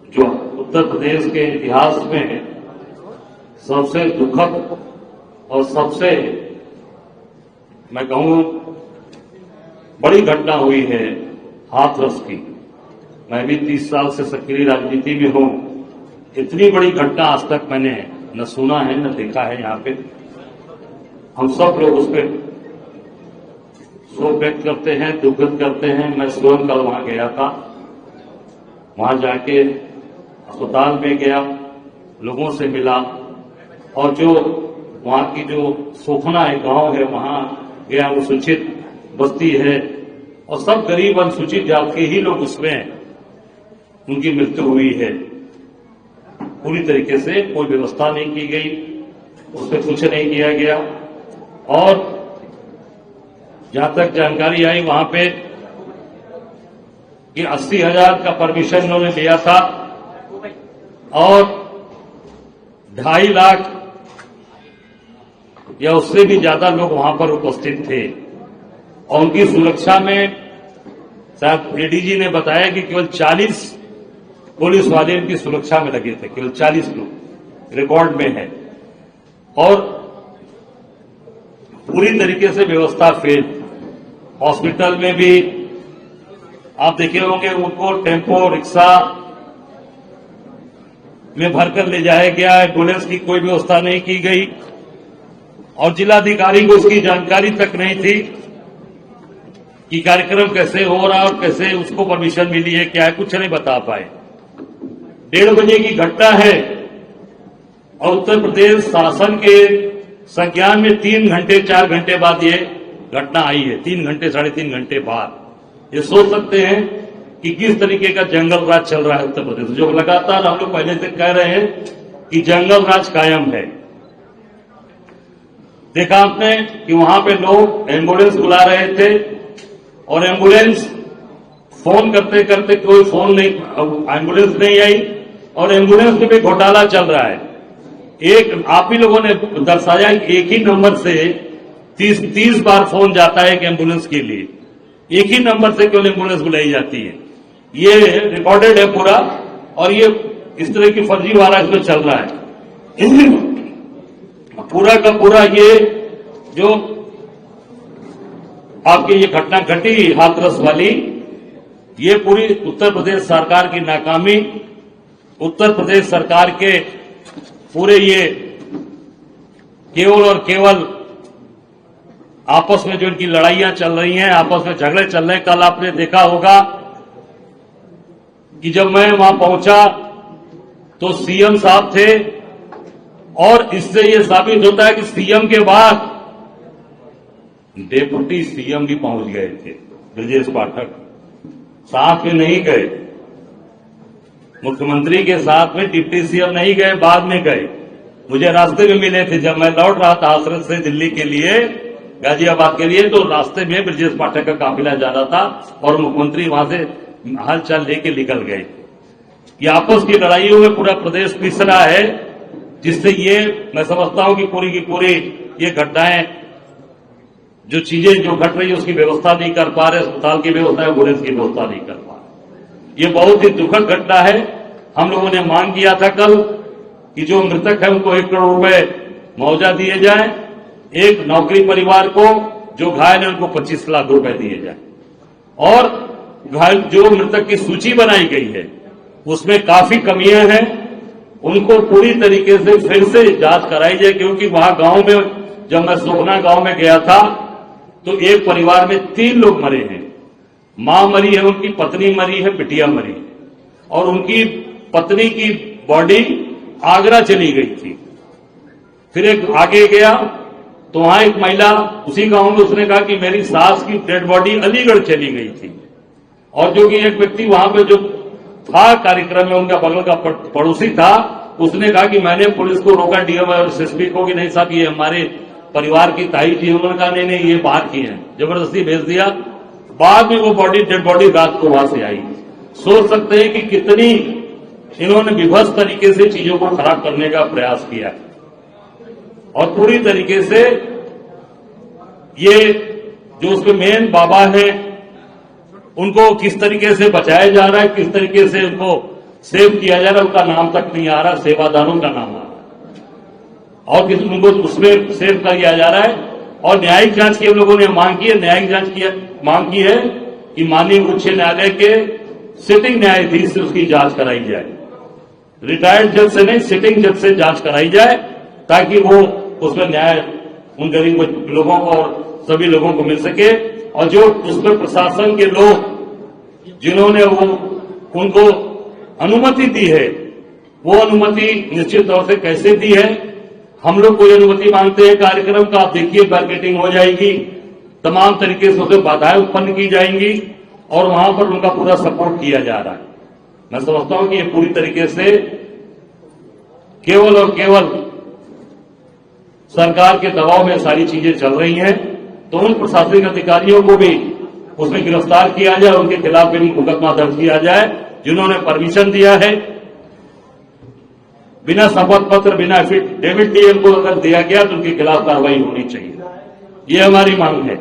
जो उत्तर प्रदेश के इतिहास में सबसे दुखद और सबसे मैं कहूं बड़ी घटना हुई है हाथरस की। मैं भी 30 साल से सक्रिय राजनीति में हूं। इतनी बड़ी घटना आज तक मैंने न सुना है न देखा है। यहाँ पे हम सब लोग उस पर शोक व्यक्त करते हैं, दुखद करते हैं। मैं स्वयं कल वहां गया था, वहां जाके अस्पताल में गया, लोगों से मिला और जो वहां की जो सोखना है गांव है वहां गया, अनुसूचित बस्ती है और सब गरीब अनुसूचित जात के ही लोग उसमें उनकी मृत्यु हुई है। पूरी तरीके से कोई व्यवस्था नहीं की गई, उस पर कुछ नहीं किया गया। और जहां तक जानकारी आई वहां पे कि 80,000 का परमिशन उन्होंने लिया था और 2.5 लाख या उससे भी ज्यादा लोग वहां पर उपस्थित थे और उनकी सुरक्षा में शायद एडीजी ने बताया कि केवल 40 पुलिस वाले उनकी सुरक्षा में लगे थे, केवल 40 लोग रिकॉर्ड में है। और पूरी तरीके से व्यवस्था फेल। हॉस्पिटल में भी आप देखे होंगे उनको टेम्पो रिक्शा में भरकर ले जाया गया, एम्बुलेंस की कोई व्यवस्था नहीं की गई और जिलाधिकारी को इसकी जानकारी तक नहीं थी कि कार्यक्रम कैसे हो रहा और कैसे उसको परमिशन मिली है, क्या है, कुछ नहीं बता पाए। 1:30 बजे की घटना है और उत्तर प्रदेश शासन के संज्ञान में 3 घंटे 4 घंटे बाद ये घटना आई है। 3 घंटे 3.5 घंटे बाद। ये सोच सकते हैं कि किस तरीके का जंगल राज चल रहा है उत्तर प्रदेश, जो लगातार हम लोग पहले से कह रहे हैं कि जंगल राज कायम है। देखा आपने कि वहां पे लोग एम्बुलेंस बुला रहे थे और एम्बुलेंस फोन करते करते कोई फोन नहीं, एम्बुलेंस नहीं आई और एम्बुलेंस में भी घोटाला चल रहा है। एक आप ही लोगों ने दर्शाया कि एक ही नंबर से 30 बार फोन जाता है एक एम्बुलेंस के लिए, एक ही नंबर से केवल एम्बुलेंस बुलाई जाती है। ये रिकॉर्डेड है पूरा और ये इस तरह की फर्जीवाड़ा इसमें चल रहा है। पूरा का पूरा ये जो आपकी ये घटना घटी हाथरस वाली, ये पूरी उत्तर प्रदेश सरकार की नाकामी, उत्तर प्रदेश सरकार के पूरे ये केवल और केवल आपस में जो इनकी लड़ाइयां चल रही हैं, आपस में झगड़े चल रहे हैं। कल आपने देखा होगा कि जब मैं वहां पहुंचा तो सीएम साहब थे और इससे ये साबित होता है कि सीएम के बाद डेप्यूटी सीएम भी पहुंच गए थे। ब्रजेश पाठक साथ में नहीं गए, मुख्यमंत्री के साथ में डिप्टी सीएम नहीं गए, बाद में गए। मुझे रास्ते में मिले थे जब मैं लौट रहा था हाथरस से दिल्ली के लिए, गाजियाबाद के लिए, तो रास्ते में ब्रजेश पाठक का काफिला जा रहा था और मुख्यमंत्री वहां से हालचाल लेके निकल गए। ये आपस की लड़ाइयों में पूरा प्रदेश पिस रहा है, जिससे ये मैं समझता हूं कि पूरी की पूरी ये घटनाएं जो चीजें जो घट रही है उसकी व्यवस्था नहीं कर पा रहे, अस्पताल की व्यवस्था, एम्बुलेंस की व्यवस्था नहीं कर पा रहे। ये बहुत ही दुखद घटना है। हम लोगों ने मांग किया था कल कि जो मृतक है उनको 1 करोड़ रुपए मुआवजा दिए जाए, एक नौकरी परिवार को, जो घायल है उनको 25 लाख रुपए दिए जाए और घायल जो मृतक की सूची बनाई गई है उसमें काफी कमियां हैं, उनको पूरी तरीके से फिर से जांच कराई जाए। क्योंकि वहां गांव में जब मैं सोखना गांव में गया था तो एक परिवार में 3 लोग मरे हैं। मां मरी है, उनकी पत्नी मरी है, बिटिया मरी और उनकी पत्नी की बॉडी आगरा चली गई थी। फिर एक आगे गया तो वहां एक महिला उसी गांव में, उसने कहा कि मेरी सास की डेड बॉडी अलीगढ़ चली गई थी। और जो कि एक व्यक्ति वहां पे जो था कार्यक्रम में, उनका बगल का पड़ोसी था, उसने कहा कि मैंने पुलिस को रोका, डीएम और एसएसपी को, कि नहीं साहब ये हमारे परिवार की ताई थी। उन्होंने कहा नहीं ये बाहर की है, जबरदस्ती भेज दिया। बाद में वो डेड बॉडी रात को वहां से आई। सोच सकते हैं कि कितनी इन्होंने विभत्स तरीके से चीजों को खराब करने का प्रयास किया और पूरी तरीके से ये जो उसके मेन बाबा है उनको किस तरीके से बचाया जा रहा है, किस तरीके से उनको सेव किया जा रहा है, उनका नाम तक नहीं आ रहा, सेवादारों का नाम आ रहा है और किसी उनको उसमें सेव किया जा रहा है। और न्यायिक जांच की हम लोगों ने मांग की है, न्यायिक जांच की मांग की है कि माननीय उच्च न्यायालय के सिटिंग न्यायाधीश से उसकी जांच कराई जाए, रिटायर्ड जज से नहीं, सिटिंग जज से जांच कराई जाए, ताकि वो उसमें न्याय उन गरीब लोगों को और सभी लोगों को मिल सके। और जो उसमें प्रशासन के लोग जिन्होंने वो उनको अनुमति दी है, वो अनुमति निश्चित तौर से कैसे दी है। हम लोग कोई अनुमति मांगते हैं कार्यक्रम का, आप देखिए मार्केटिंग हो जाएगी, तमाम तरीके से उसे बाधाएं उत्पन्न की जाएंगी और वहां पर उनका पूरा सपोर्ट किया जा रहा है। मैं समझता हूं कि ये पूरी तरीके से केवल और केवल सरकार के दबाव में सारी चीजें चल रही हैं। तो उन प्रशासनिक अधिकारियों को भी उसमें गिरफ्तार किया जाए, उनके खिलाफ भी मुकदमा दर्ज किया जाए जिन्होंने परमिशन दिया है। बिना शपथ पत्र, बिना एफिडेविट दिए उनको अगर दिया गया तो उनके खिलाफ कार्रवाई होनी चाहिए, ये हमारी मांग है।